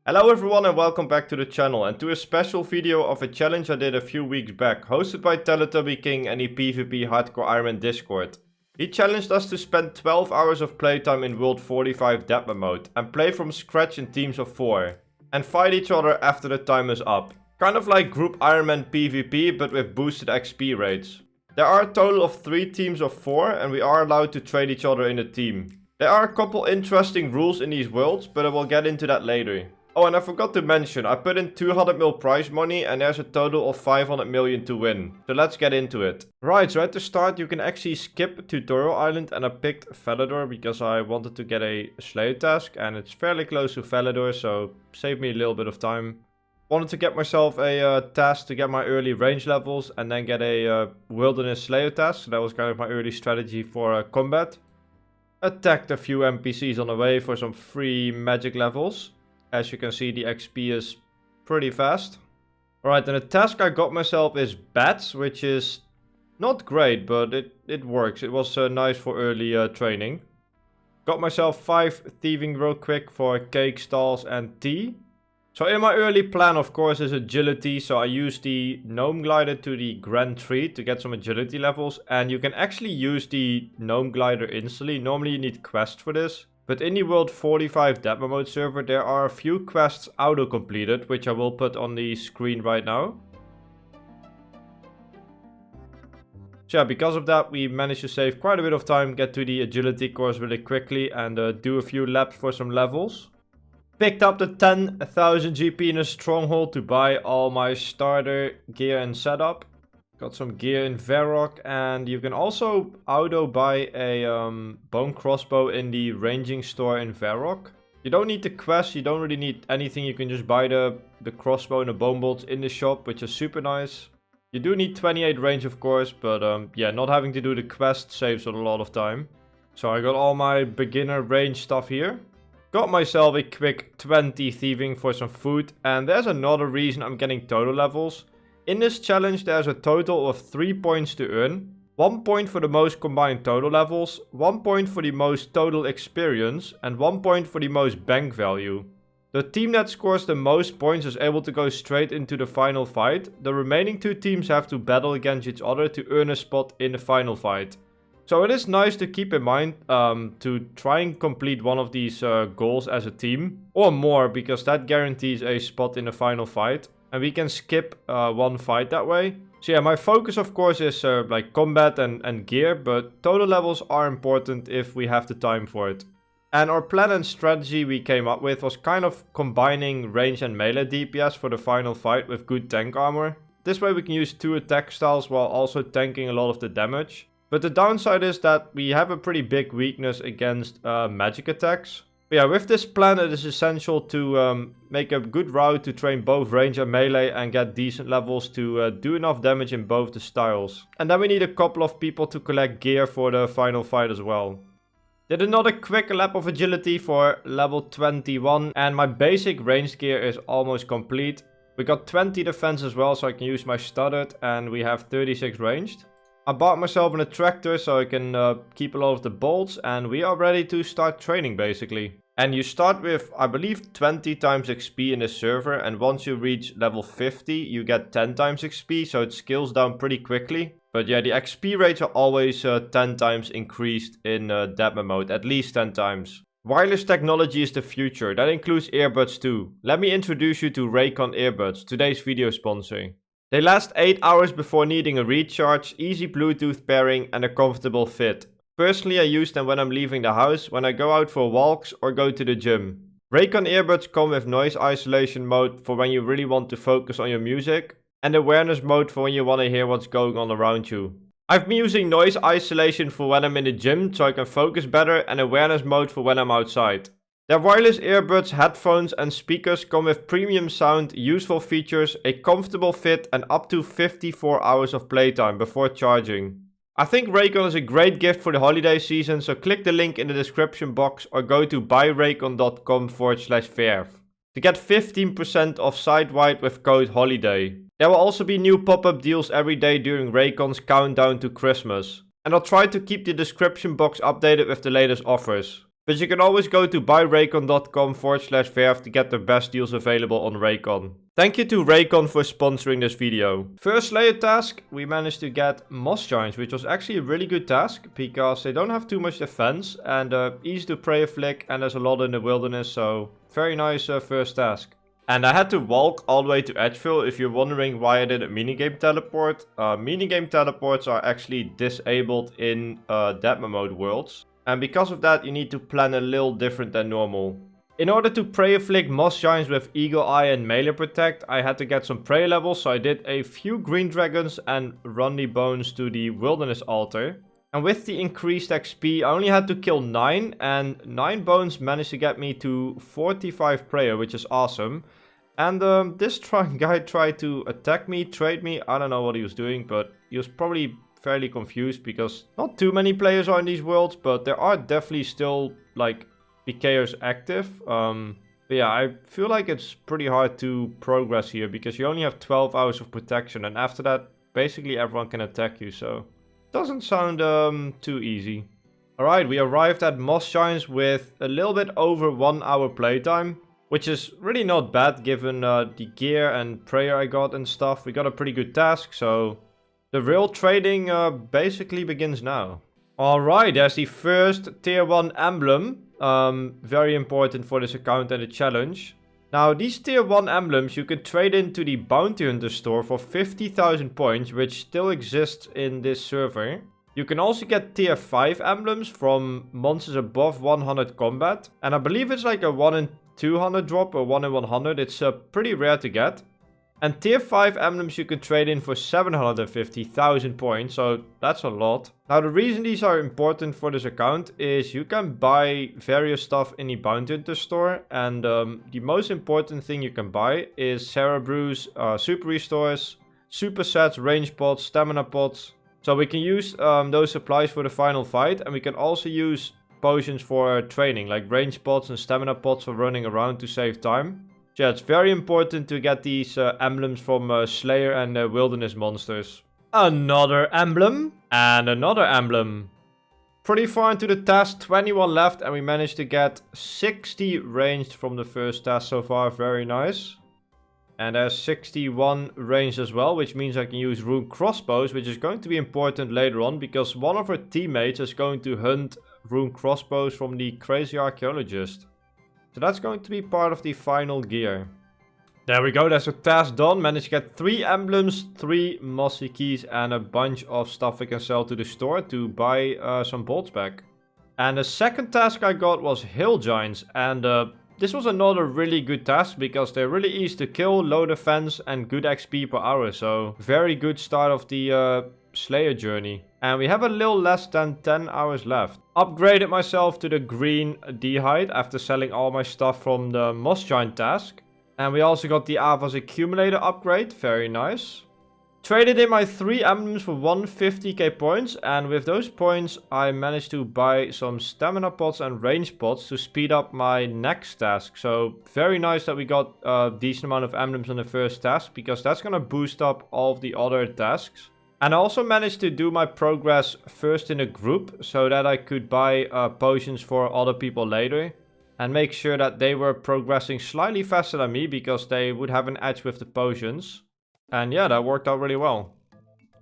Hello everyone and welcome back to the channel and to a special video of a challenge I did a few weeks back, hosted by Teletubby King and the PvP Hardcore Ironman Discord. He challenged us to spend 12 hours of playtime in World 45 Deadman mode and play from scratch in teams of 4 and fight each other after the time is up. Kind of like group Ironman PvP but with boosted XP rates. There are a total of 3 teams of 4 and we are allowed to trade each other in a team. There are a couple interesting rules in these worlds, but I will get into that later. Oh, and I forgot to mention, I put in 200 mil prize money and there's a total of 500 million to win. So let's get into it. Right, so at the start you can actually skip Tutorial Island and I picked Valador because I wanted to get a Slayer task and it's fairly close to Valador, so saved me a little bit of time. Wanted to get myself a task to get my early range levels and then get a Wilderness Slayer task. So that was kind of my early strategy for combat. Attacked a few NPCs on the way for some free magic levels. As you can see, the XP is pretty fast. Alright, and the task I got myself is Bats, which is not great, but it works. It was nice for early training. Got myself 5 thieving real quick for cake stalls and tea. So in my early plan, of course, is agility. So I used the gnome glider to the grand tree to get some agility levels. And you can actually use the gnome glider instantly. Normally you need quests for this. But in the World 45 Deadman mode server, there are a few quests auto-completed, which I will put on the screen right now. So yeah, because of that, we managed to save quite a bit of time, get to the agility course really quickly, and do a few laps for some levels. Picked up the 10,000 GP in a stronghold to buy all my starter gear and setup. Got some gear in Varrock, and you can also auto buy a bone crossbow in the ranging store in Varrock. You don't need the quest, you don't really need anything, you can just buy the crossbow and the bone bolts in the shop, which is super nice. You do need 28 range of course, but yeah, not having to do the quest saves a lot of time. So I got all my beginner range stuff here. Got myself a quick 20 thieving for some food, and there's another reason I'm getting total levels. In this challenge there's a total of 3 points to earn. 1 point for the most combined total levels, 1 point for the most total experience, and 1 point for the most bank value. The team that scores the most points is able to go straight into the final fight. The remaining 2 teams have to battle against each other to earn a spot in the final fight. So it is nice to keep in mind to try and complete one of these goals as a team. Or more, because that guarantees a spot in the final fight. And we can skip one fight that way. So yeah, my focus of course is like combat and gear. But total levels are important if we have the time for it. And our plan and strategy we came up with was kind of combining range and melee DPS for the final fight with good tank armor. This way we can use 2 attack styles while also tanking a lot of the damage. But the downside is that we have a pretty big weakness against magic attacks. But yeah, with this plan it is essential to make a good route to train both range and melee and get decent levels to do enough damage in both the styles. And then we need a couple of people to collect gear for the final fight as well. Did another quick lap of agility for level 21 and my basic range gear is almost complete. We got 20 defense as well, so I can use my stuttered, and we have 36 ranged. I bought myself an attractor so I can keep a lot of the bolts, and we are ready to start training basically. And you start with, I believe, 20 times XP in this server, and once you reach level 50 you get 10 times XP, so it scales down pretty quickly. But yeah, the XP rates are always 10 times increased in Deadman mode, at least 10 times. Wireless technology is the future, that includes earbuds too. Let me introduce you to Raycon earbuds, today's video sponsor. They last 8 hours before needing a recharge, easy Bluetooth pairing and a comfortable fit. Personally I use them when I'm leaving the house, when I go out for walks or go to the gym. Raycon earbuds come with noise isolation mode for when you really want to focus on your music, and awareness mode for when you want to hear what's going on around you. I've been using noise isolation for when I'm in the gym so I can focus better, and awareness mode for when I'm outside. Their wireless earbuds, headphones and speakers come with premium sound, useful features, a comfortable fit and up to 54 hours of playtime before charging. I think Raycon is a great gift for the holiday season, so click the link in the description box or go to buyraycon.com/verf to get 15% off site-wide with code HOLIDAY. There will also be new pop-up deals every day during Raycon's countdown to Christmas. And I'll try to keep the description box updated with the latest offers. But you can always go to buyraycon.com/Verf to get the best deals available on Raycon. Thank you to Raycon for sponsoring this video. First Slayer task, we managed to get Moss Giants, which was actually a really good task because they don't have too much defense and easy to prey flick, and there's a lot in the wilderness, so very nice first task. And I had to walk all the way to Edgeville. If you're wondering why I did a minigame teleport, minigame teleports are actually disabled in Deadman mode worlds. And because of that, you need to plan a little different than normal. In order to prey flick Moss Giants with Eagle Eye and Melee Protect, I had to get some prey levels, so I did a few green dragons and run the bones to the wilderness altar. And with the increased XP, I only had to kill 9, and 9 bones managed to get me to 45 prayer, which is awesome. And this guy tried to attack me, trade me, I don't know what he was doing, but he was probably fairly confused because not too many players are in these worlds, but there are definitely still like PKers active. But yeah, I feel like it's pretty hard to progress here because you only have 12 hours of protection, and after that basically everyone can attack you, so doesn't sound too easy. Alright, we arrived at Moss Giants with a little bit over 1 hour playtime, which is really not bad given the gear and prayer I got and stuff. We got a pretty good task, so the real trading basically begins now. Alright, there's the first tier 1 emblem. Very important for this account and the challenge. Now, these tier 1 emblems you can trade into the Bounty Hunter store for 50,000 points, which still exists in this server. You can also get tier 5 emblems from monsters above 100 combat. And I believe it's like a 1 in 200 drop or 1 in 100. It's pretty rare to get. And tier 5 emblems you can trade in for 750,000 points, so that's a lot. Now the reason these are important for this account is you can buy various stuff in the Bounty Hunter store. And the most important thing you can buy is Cerebrus, super restores, super sets, range pots, stamina pots. So we can use those supplies for the final fight, and we can also use potions for training, like range pots and stamina pots for running around to save time. So yeah, it's very important to get these emblems from Slayer and Wilderness monsters. Another emblem and another emblem. Pretty far into the task, 21 left, and we managed to get 60 ranged from the first task so far. Very nice. And there's 61 ranged as well, which means I can use rune crossbows, which is going to be important later on because one of our teammates is going to hunt rune crossbows from the crazy archaeologist. So that's going to be part of the final gear. There we go, that's a task done. Managed to get 3 emblems, 3 mossy keys, and a bunch of stuff we can sell to the store to buy some bolts back. And the second task I got was Hill Giants, and this was another really good task because they're really easy to kill, low defense, and good XP per hour. So very good start of the Slayer journey. And we have a little less than 10 hours left. Upgraded myself to the green D-hide after selling all my stuff from the Moss Giant task. And we also got the Ava's accumulator upgrade. Very nice. Traded in my 3 emblems for 150k points. And with those points I managed to buy some stamina pots and range pots to speed up my next task. So very nice that we got a decent amount of emblems on the first task, because that's going to boost up all of the other tasks. And I also managed to do my progress first in a group, so that I could buy potions for other people later. And make sure that they were progressing slightly faster than me, because they would have an edge with the potions. And yeah, that worked out really well.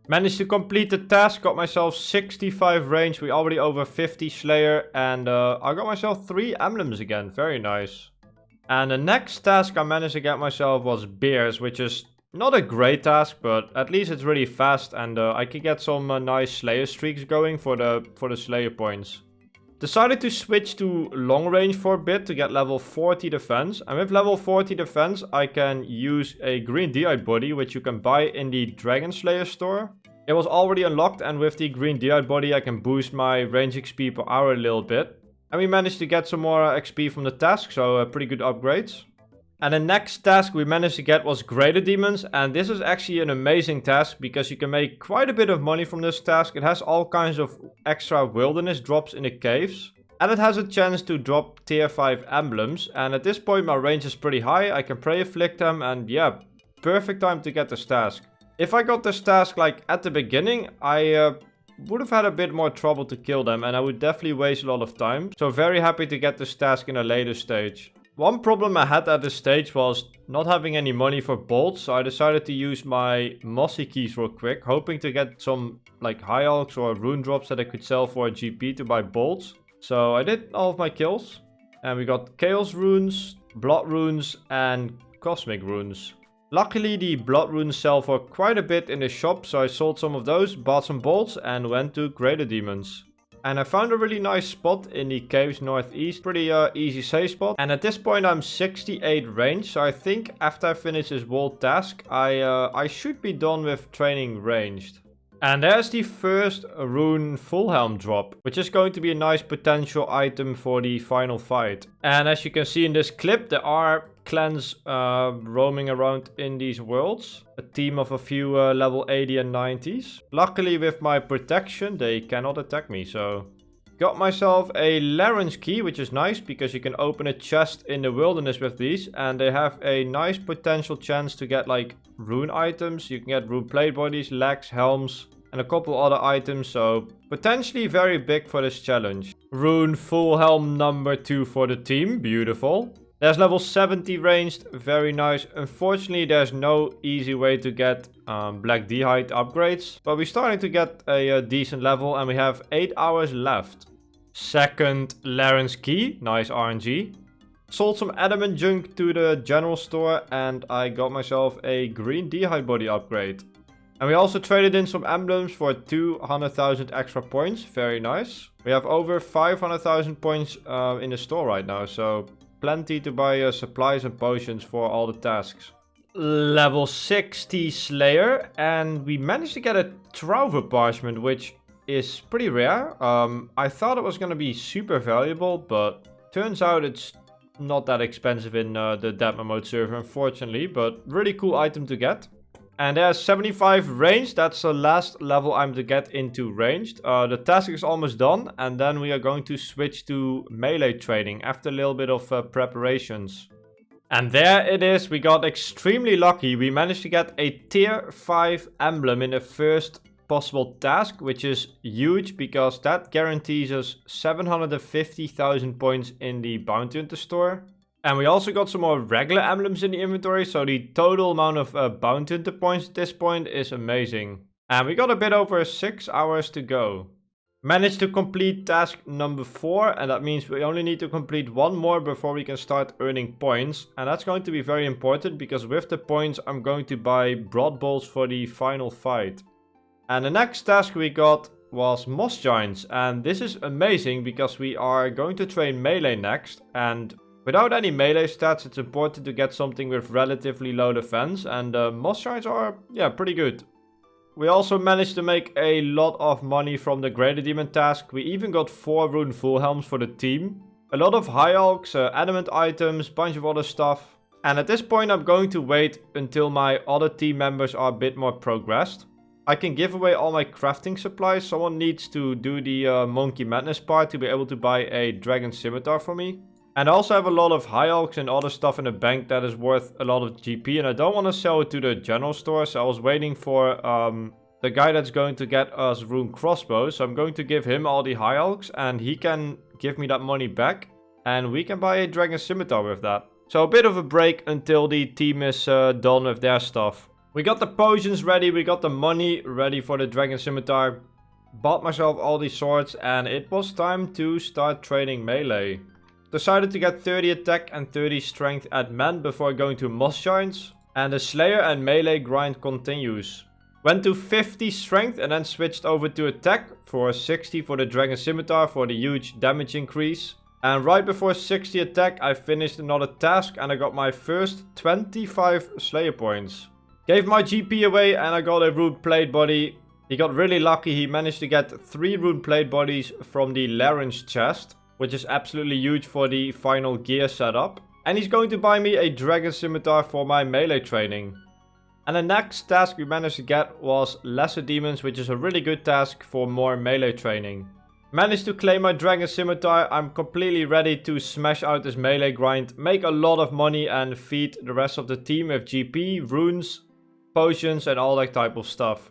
Managed to complete the task, got myself 65 range, we already over 50 Slayer. And I got myself 3 emblems again, very nice. And the next task I managed to get myself was Bears, which is not a great task, but at least it's really fast, and I can get some nice Slayer streaks going for the Slayer points. Decided to switch to long range for a bit to get level 40 defense, and with level 40 defense I can use a green D-hide body, which you can buy in the Dragon Slayer store. It was already unlocked, and with the green D-hide body I can boost my range XP per hour a little bit. And we managed to get some more XP from the task, so pretty good upgrades. And the next task we managed to get was Greater Demons, and this is actually an amazing task because you can make quite a bit of money from this task. It has all kinds of extra wilderness drops in the caves, and it has a chance to drop tier 5 emblems, and at this point my range is pretty high. I can prey afflict them, and yeah, perfect time to get this task. If I got this task like at the beginning, I would have had a bit more trouble to kill them, and I would definitely waste a lot of time. So very happy to get this task in a later stage. One problem I had at this stage was not having any money for bolts, so I decided to use my mossy keys real quick, hoping to get some like high alks or rune drops that I could sell for a GP to buy bolts. So I did all of my kills, and we got chaos runes, blood runes, and cosmic runes. Luckily, the blood runes sell for quite a bit in the shop, so I sold some of those, bought some bolts, and went to greater demons. And I found a really nice spot in the caves northeast, pretty easy safe spot. And at this point I'm 68 range, so I think after I finish this world task, I should be done with training ranged. And there's the first rune full helm drop, which is going to be a nice potential item for the final fight. And as you can see in this clip, there are clans roaming around in these worlds. A team of a few level 80 and 90s. Luckily with my protection, they cannot attack me, so... Got myself a Larynx key, which is nice because you can open a chest in the wilderness with these. And they have a nice potential chance to get like rune items. You can get rune plate bodies, legs, helms, and a couple other items. So potentially very big for this challenge. Rune full helm number 2 for the team. Beautiful. There's level 70 ranged, very nice. Unfortunately, there's no easy way to get black d'hide upgrades. But we're starting to get a decent level and we have 8 hours left. Second Larynx key, nice RNG. Sold some adamant junk to the general store and I got myself a green d'hide body upgrade. And we also traded in some emblems for 200,000 extra points, very nice. We have over 500,000 points in the store right now, so... Plenty to buy supplies and potions for all the tasks. Level 60 Slayer. And we managed to get a Trouver parchment, which is pretty rare. I thought it was going to be super valuable, but turns out it's not that expensive in the Deadman mode server, unfortunately. But really cool item to get. And there's 75 range. That's the last level I'm to get into ranged. The task is almost done. And then we are going to switch to melee training after a little bit of preparations. And there it is. We got extremely lucky. We managed to get a tier 5 emblem in the first possible task, which is huge because that guarantees us 750,000 points in the bounty hunter store. And we also got some more regular emblems in the inventory, so the total amount of bounty hunter points at this point is amazing. And we got a bit over 6 hours to go. Managed to complete task number 4, and that means we only need to complete one more before we can start earning points. And that's going to be very important because with the points I'm going to buy broad balls for the final fight. And the next task we got was Moss Giants, and this is amazing because we are going to train melee next, and without any melee stats, it's important to get something with relatively low defense, and Moss Giants are, yeah, pretty good. We also managed to make a lot of money from the Greater Demon task. We even got 4 rune full helms for the team. A lot of high alks, adamant items, bunch of other stuff. And at this point I'm going to wait until my other team members are a bit more progressed. I can give away all my crafting supplies. Someone needs to do the Monkey Madness part to be able to buy a Dragon Scimitar for me. And I also have a lot of high alks and other stuff in the bank that is worth a lot of GP. And I don't want to sell it to the general store. So I was waiting for the guy that's going to get us rune crossbows. So I'm going to give him all the high alks. And he can give me that money back. And we can buy a Dragon Scimitar with that. So a bit of a break until the team is done with their stuff. We got the potions ready. We got the money ready for the Dragon Scimitar. Bought myself all these swords. And it was time to start training melee. Decided to get 30 attack and 30 strength at men before going to Moss Giants. And the Slayer and melee grind continues. Went to 50 strength and then switched over to attack for 60 for the Dragon Scimitar for the huge damage increase. And right before 60 attack I finished another task and I got my first 25 Slayer points. Gave my GP away and I got a rune plate body. He got really lucky. He managed to get 3 rune plate bodies from the Larynx chest, which is absolutely huge for the final gear setup. And he's going to buy me a Dragon Scimitar for my melee training. And the next task we managed to get was Lesser Demons, which is a really good task for more melee training. Managed to claim my Dragon Scimitar. I'm completely ready to smash out this melee grind, make a lot of money and feed the rest of the team with GP, runes, potions and all that type of stuff.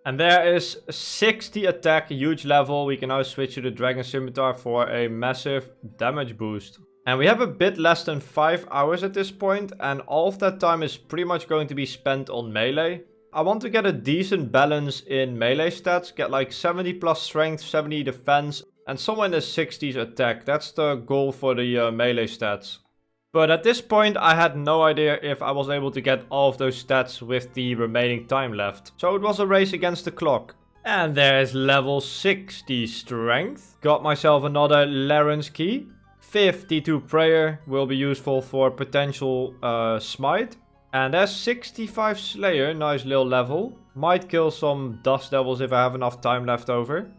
And there is 60 attack, huge level. We can now switch to the Dragon Scimitar for a massive damage boost. And we have a bit less than 5 hours at this point, and all of that time is pretty much going to be spent on melee. I want to get a decent balance in melee stats, get like 70 plus strength, 70 defense, and somewhere in the 60s attack. That's the goal for the melee stats. But at this point, I had no idea if I was able to get all of those stats with the remaining time left. So it was a race against the clock. And there's level 60 strength. Got myself another Laren's key. 52 prayer will be useful for potential smite. And there's 65 slayer, nice little level. Might kill some dust devils if I have enough time left over.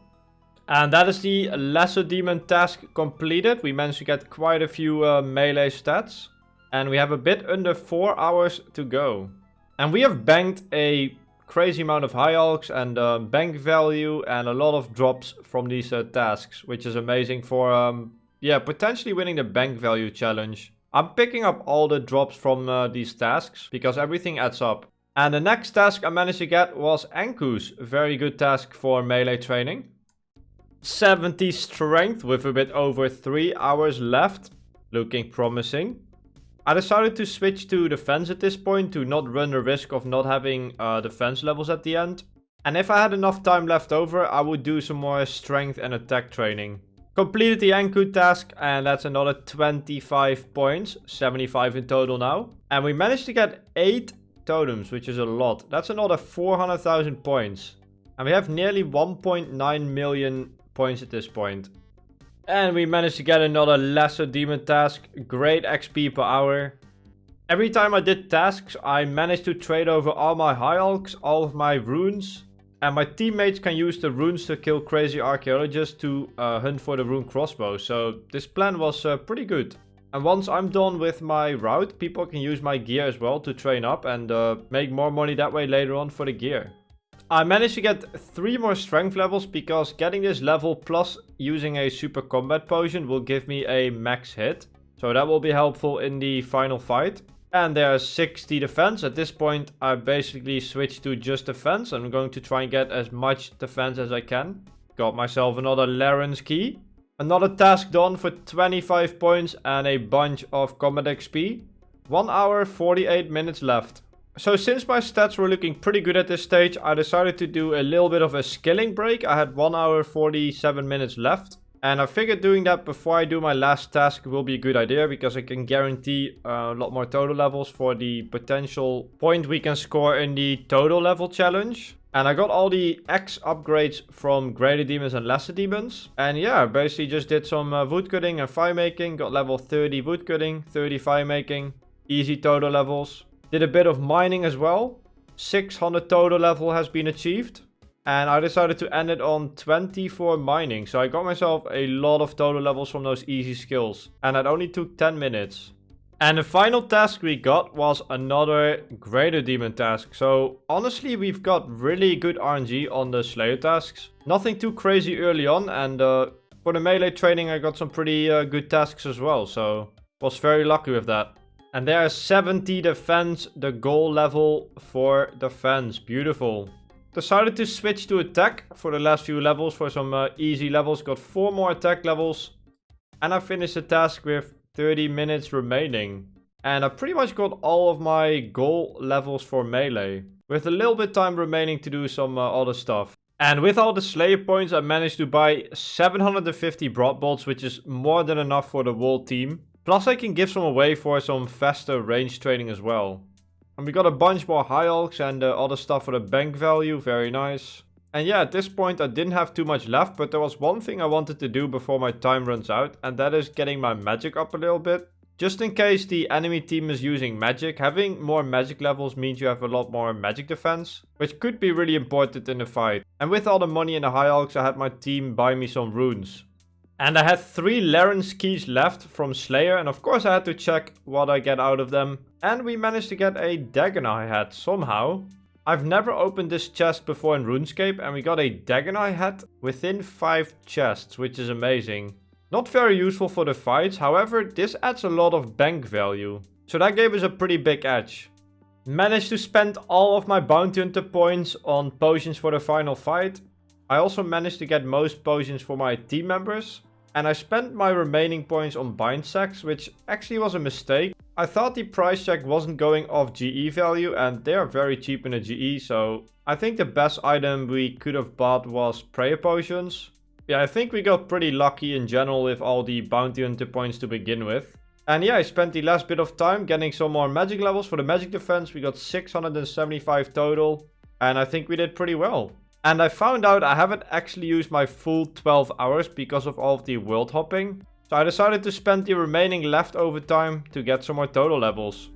And that is the lesser demon task completed. We managed to get quite a few melee stats. And we have a bit under 4 hours to go. And we have banked a crazy amount of high alks and bank value and a lot of drops from these tasks. Which is amazing for potentially winning the bank value challenge. I'm picking up all the drops from these tasks because everything adds up. And the next task I managed to get was Anku's. Very good task for melee training. 70 strength with a bit over 3 hours left. Looking promising. I decided to switch to defense at this point to not run the risk of not having defense levels at the end. And if I had enough time left over, I would do some more strength and attack training. Completed the Anku task, and that's another 25 points. 75 in total now. And we managed to get 8 totems, which is a lot. That's another 400,000 points. And we have nearly 1.9 million points at this point. And we managed to get another lesser demon task. Great XP per hour. Every time I did tasks, I managed to trade over all my high alks, all of my runes. And my teammates can use the runes to kill crazy archaeologists to hunt for the rune crossbow. So this plan was pretty good. And once I'm done with my route, people can use my gear as well to train up and make more money that way later on for the gear. I managed to get 3 more strength levels because getting this level plus using a super combat potion will give me a max hit. So that will be helpful in the final fight. And there's 60 defense. At this point I basically switched to just defense. I'm going to try and get as much defense as I can. Got myself another Laren's key. Another task done for 25 points and a bunch of combat XP. 1 hour 48 minutes left. So since my stats were looking pretty good at this stage, I decided to do a little bit of a skilling break. I had 1 hour 47 minutes left. And I figured doing that before I do my last task will be a good idea, because I can guarantee a lot more total levels for the potential point we can score in the total level challenge. And I got all the X upgrades from greater demons and lesser demons. And yeah, basically just did some woodcutting and fire making. Got level 30 woodcutting, 30 fire making. Easy total levels. Did a bit of mining as well. 600 total level has been achieved. And I decided to end it on 24 mining. So I got myself a lot of total levels from those easy skills. And that only took 10 minutes. And the final task we got was another greater demon task. So honestly, we've got really good RNG on the Slayer tasks. Nothing too crazy early on. And for the melee training, I got some pretty good tasks as well. So was very lucky with that. And there is 70 defense, the goal level for defense. Beautiful. Decided to switch to attack for the last few levels for some easy levels. Got 4 more attack levels. And I finished the task with 30 minutes remaining. And I pretty much got all of my goal levels for melee. With a little bit time remaining to do some other stuff. And with all the Slayer points, I managed to buy 750 broad bolts, which is more than enough for the whole team. Plus I can give some away for some faster range training as well. And we got a bunch more high alks and other stuff for the bank value. Very nice. And yeah, at this point I didn't have too much left. But there was one thing I wanted to do before my time runs out. And that is getting my magic up a little bit. Just in case the enemy team is using magic. Having more magic levels means you have a lot more magic defense. Which could be really important in the fight. And with all the money in the high alks, I had my team buy me some runes. And I had 3 Laren's keys left from Slayer. And of course I had to check what I get out of them. And we managed to get a Dagonai hat somehow. I've never opened this chest before in Runescape. And we got a Dagonai hat within 5 chests, which is amazing. Not very useful for the fights. However, this adds a lot of bank value. So that gave us a pretty big edge. Managed to spend all of my bounty hunter points on potions for the final fight. I also managed to get most potions for my team members. And I spent my remaining points on bind sacks, which actually was a mistake. I thought the price check wasn't going off GE value, and they are very cheap in the GE, so I think the best item we could have bought was prayer potions. Yeah, I think we got pretty lucky in general with all the bounty hunter points to begin with. And yeah, I spent the last bit of time getting some more magic levels for the magic defense. We got 675 total, and I think we did pretty well. And I found out I haven't actually used my full 12 hours because of all of the world hopping. So I decided to spend the remaining leftover time to get some more total levels.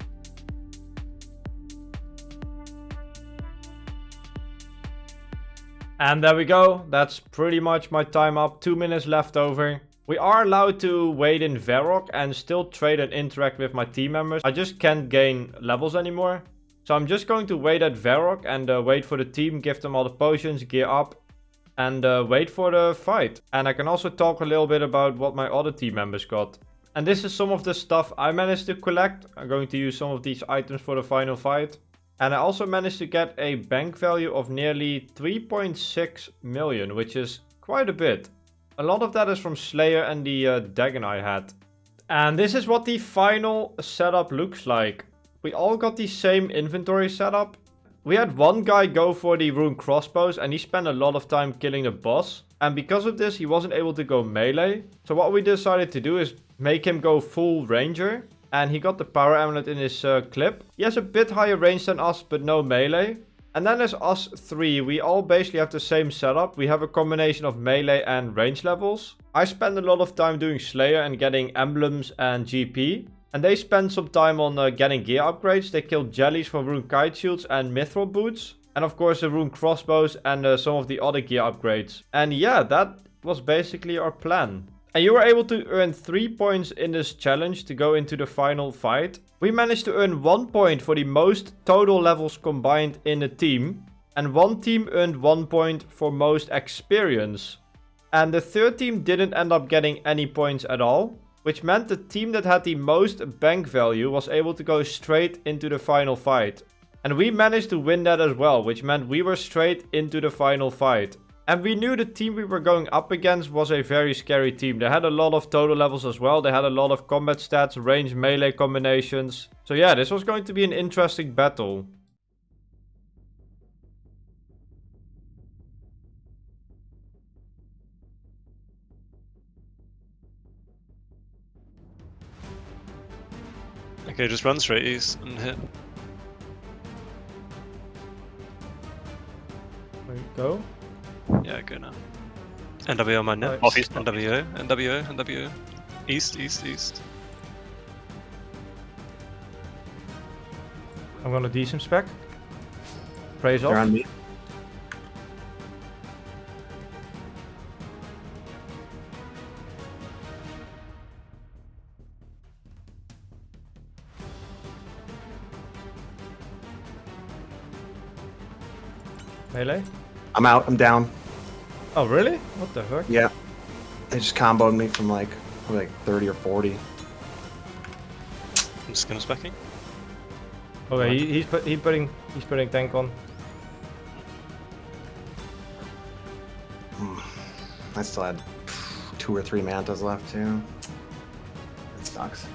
And there we go. That's pretty much my time up. 2 minutes left over. We are allowed to wait in Varrock and still trade and interact with my team members. I just can't gain levels anymore. So I'm just going to wait at Varrock and wait for the team, give them all the potions, gear up, and wait for the fight. And I can also talk a little bit about what my other team members got. And this is some of the stuff I managed to collect. I'm going to use some of these items for the final fight. And I also managed to get a bank value of nearly 3.6 million, which is quite a bit. A lot of that is from Slayer and the Dagon I had. And this is what the final setup looks like. We all got the same inventory setup. We had one guy go for the rune crossbows and he spent a lot of time killing the boss. And because of this, he wasn't able to go melee. So what we decided to do is make him go full ranger. And he got the power amulet in his clip. He has a bit higher range than us, but no melee. And then there's us three. We all basically have the same setup. We have a combination of melee and range levels. I spend a lot of time doing Slayer and getting emblems and GP. And they spend some time on getting gear upgrades. They killed jellies for rune kite shields and mithril boots. And of course the rune crossbows and some of the other gear upgrades. And yeah, that was basically our plan. And you were able to earn 3 points in this challenge to go into the final fight. We managed to earn 1 point for the most total levels combined in a team. And one team earned 1 point for most experience. And the third team didn't end up getting any points at all. Which meant the team that had the most bank value was able to go straight into the final fight. And we managed to win that as well, which meant we were straight into the final fight. And we knew the team we were going up against was a very scary team. They had a lot of total levels as well. They had a lot of combat stats, range, melee combinations. So yeah, this was going to be an interesting battle. Okay, just run straight east and hit. There you go. Yeah, go now. NWO on my net. Northeast. NWO, NWO, NWO. East, east, east. I'm gonna decent spec. Praise They're off. on me. Melee? I'm out. I'm down. Oh really? What the fuck? Yeah. They just comboed me from like probably like 30 or 40. I'm just gonna specking. Okay, he's putting tank on. I still had 2 or 3 mantas left too. That sucks.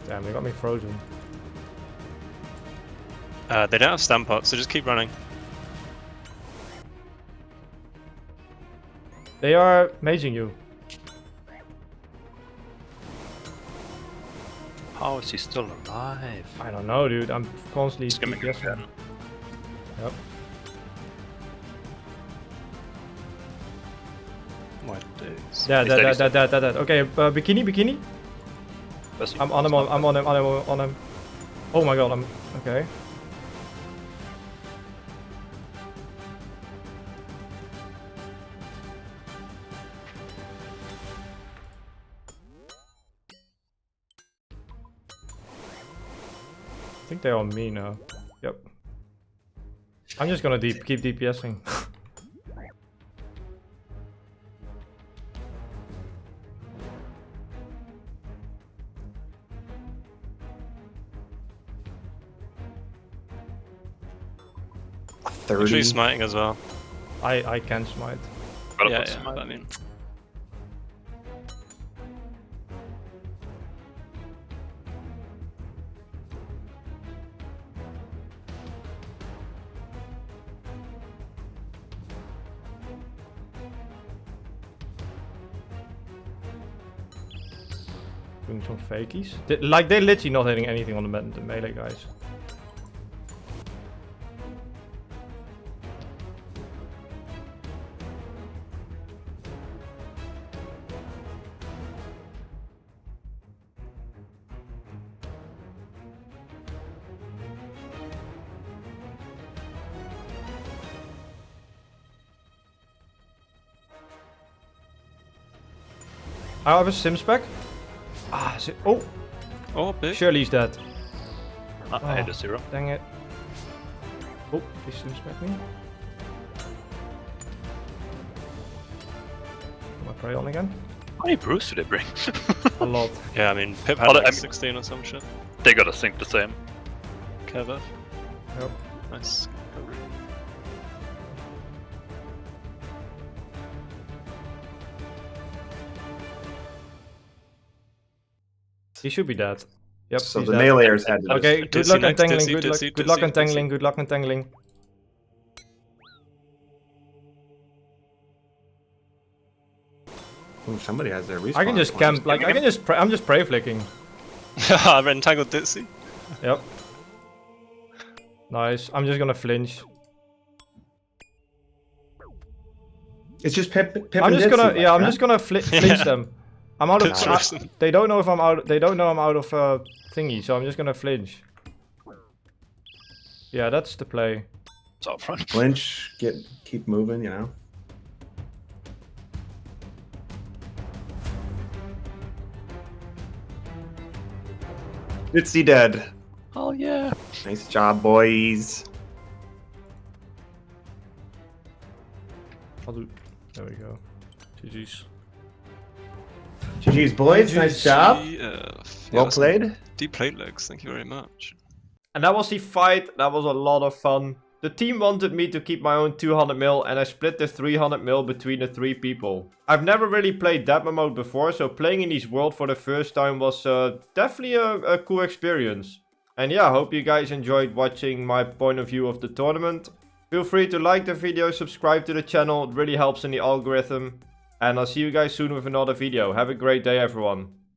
Damn, they got me frozen. They don't have stand pots, so just keep running. They are maging you. How is he still alive? I don't know, dude. I'm constantly Just gonna guessing. get Yep. My days. Yeah, Is that that. Okay, bikini. I'm on him. I'm on him. Oh my god, I'm okay. I think they're on me now. Yep. I'm just gonna keep DPSing. A Actually 30. smiting as well. I can smite. Gotta Yeah, put yeah, some- I mean. Doing some fakies. Like, they're literally not hitting anything on the melee guys. I have a sim spec. Ah, oh, Oh, big. Shirley's dead. I had a 0. Dang it. Oh, please sim spec me. Am I prey on again? How many brews do they bring? A lot. Yeah, I mean, Pip had Oh, like I mean- 16 or some shit. They gotta think the same. Verf. Yep. Nice. He should be dead. Yep. So he's the dead. meeleers had to Okay, good Dizzy luck next, entangling, Dizzy, good luck, Dizzy, good luck Dizzy, entangling, Dizzy. good luck entangling. Ooh, somebody has their respawn. I can just point. camp, like, I can just, I'm just prey flicking. I've entangled Ditsy. Yep. Nice, I'm just gonna flinch. It's just Pip I'm and just Ditsy gonna, like yeah, I'm that. just gonna flinch them. I'm out of, Interesting. they don't know if I'm out, they don't know I'm out of thingy, so I'm just gonna flinch. Yeah, that's the play. It's out front. Flinch, keep moving, you know. Ditsy dead. Oh yeah. Nice job, boys. I'll do, there we go. GG's. GG's, boys. Nice job. Well played. Deep plate legs, thank you very much. And that was the fight. That was a lot of fun. The team wanted me to keep my own 200 mil and I split the 300 mil between the 3 people. I've never really played Deadman mode before, so playing in this world for the first time was definitely a cool experience. And yeah, I hope you guys enjoyed watching my point of view of the tournament. Feel free to like the video, subscribe to the channel, it really helps in the algorithm. And I'll see you guys soon with another video. Have a great day everyone.